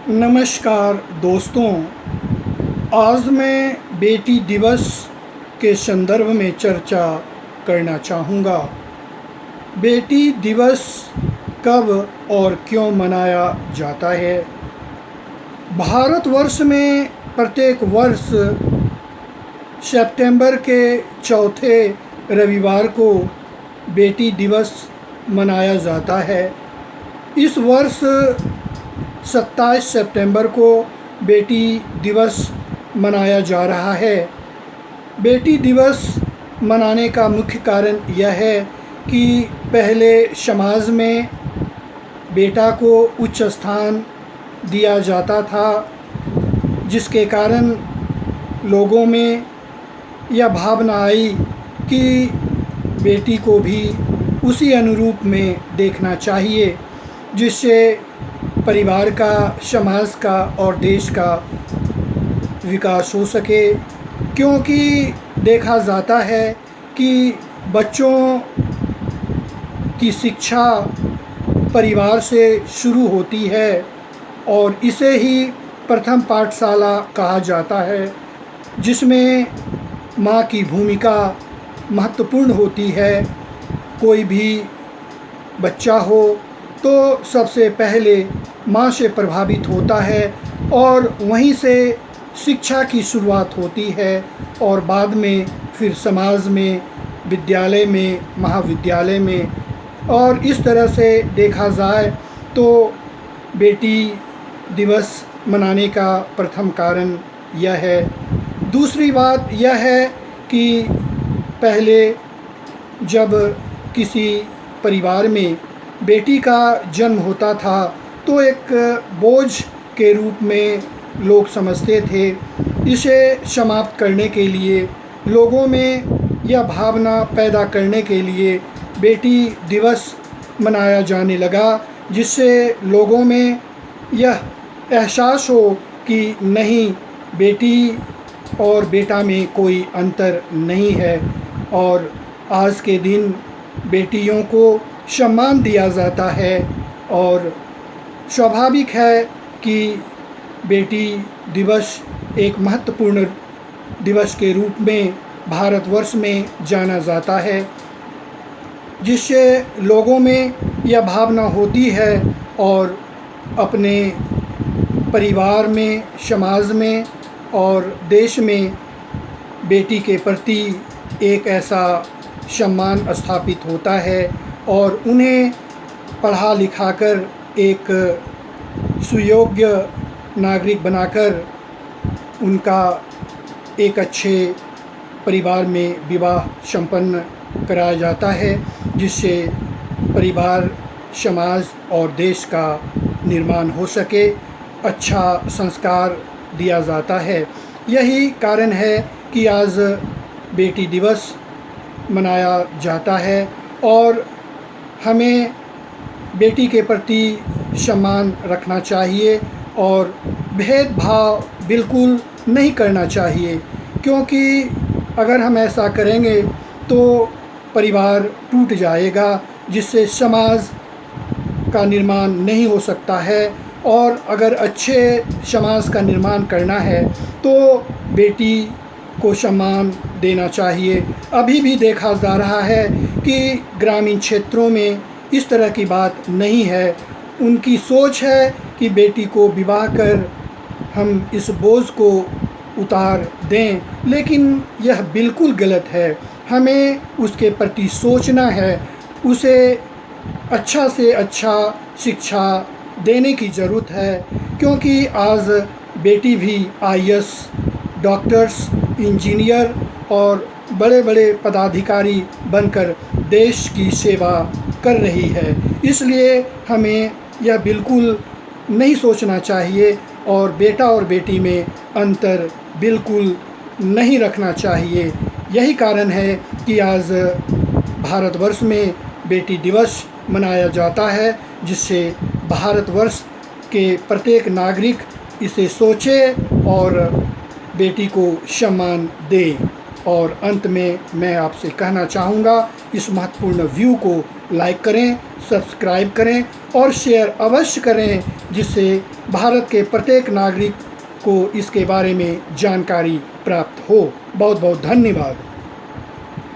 नमस्कार दोस्तों, आज मैं बेटी दिवस के संदर्भ में चर्चा करना चाहूँगा। बेटी दिवस कब और क्यों मनाया जाता है? भारतवर्ष में प्रत्येक वर्ष सितंबर के चौथे रविवार को बेटी दिवस मनाया जाता है। इस वर्ष 27 सितंबर को बेटी दिवस मनाया जा रहा है। बेटी दिवस मनाने का मुख्य कारण यह है कि पहले समाज में बेटा को उच्च स्थान दिया जाता था, जिसके कारण लोगों में यह भावना आई कि बेटी को भी उसी अनुरूप में देखना चाहिए, जिससे परिवार का, समाज का और देश का विकास हो सके। क्योंकि देखा जाता है कि बच्चों की शिक्षा परिवार से शुरू होती है और इसे ही प्रथम पाठशाला कहा जाता है, जिसमें माँ की भूमिका महत्वपूर्ण होती है। कोई भी बच्चा हो तो सबसे पहले माँ से प्रभावित होता है और वहीं से शिक्षा की शुरुआत होती है और बाद में फिर समाज में, विद्यालय में, महाविद्यालय में। और इस तरह से देखा जाए तो बेटी दिवस मनाने का प्रथम कारण यह है। दूसरी बात यह है कि पहले जब किसी परिवार में बेटी का जन्म होता था तो एक बोझ के रूप में लोग समझते थे। इसे समाप्त करने के लिए, लोगों में यह भावना पैदा करने के लिए बेटी दिवस मनाया जाने लगा, जिससे लोगों में यह एहसास हो कि नहीं, बेटी और बेटा में कोई अंतर नहीं है और आज के दिन बेटियों को सम्मान दिया जाता है। और स्वाभाविक है कि बेटी दिवस एक महत्वपूर्ण दिवस के रूप में भारतवर्ष में जाना जाता है, जिससे लोगों में यह भावना होती है और अपने परिवार में, समाज में और देश में बेटी के प्रति एक ऐसा सम्मान स्थापित होता है और उन्हें पढ़ा लिखाकर एक सुयोग्य नागरिक बनाकर उनका एक अच्छे परिवार में विवाह संपन्न कराया जाता है, जिससे परिवार, समाज और देश का निर्माण हो सके, अच्छा संस्कार दिया जाता है। यही कारण है कि आज बेटी दिवस मनाया जाता है और हमें बेटी के प्रति सम्मान रखना चाहिए और भेदभाव बिल्कुल नहीं करना चाहिए। क्योंकि अगर हम ऐसा करेंगे तो परिवार टूट जाएगा, जिससे समाज का निर्माण नहीं हो सकता है। और अगर अच्छे समाज का निर्माण करना है तो बेटी को सम्मान देना चाहिए। अभी भी देखा जा रहा है कि ग्रामीण क्षेत्रों में इस तरह की बात नहीं है। उनकी सोच है कि बेटी को विवाह कर हम इस बोझ को उतार दें, लेकिन यह बिल्कुल गलत है। हमें उसके प्रति सोचना है, उसे अच्छा से अच्छा शिक्षा देने की ज़रूरत है। क्योंकि आज बेटी भी आईएएस, डॉक्टर्स, इंजीनियर और बड़े बड़े पदाधिकारी बनकर देश की सेवा कर रही है। इसलिए हमें यह बिल्कुल नहीं सोचना चाहिए और बेटा और बेटी में अंतर बिल्कुल नहीं रखना चाहिए। यही कारण है कि आज भारतवर्ष में बेटी दिवस मनाया जाता है, जिससे भारतवर्ष के प्रत्येक नागरिक इसे सोचे और बेटी को सम्मान दे। और अंत में मैं आपसे कहना चाहूँगा, इस महत्वपूर्ण व्यू को लाइक करें, सब्सक्राइब करें और शेयर अवश्य करें, जिससे भारत के प्रत्येक नागरिक को इसके बारे में जानकारी प्राप्त हो। बहुत बहुत धन्यवाद।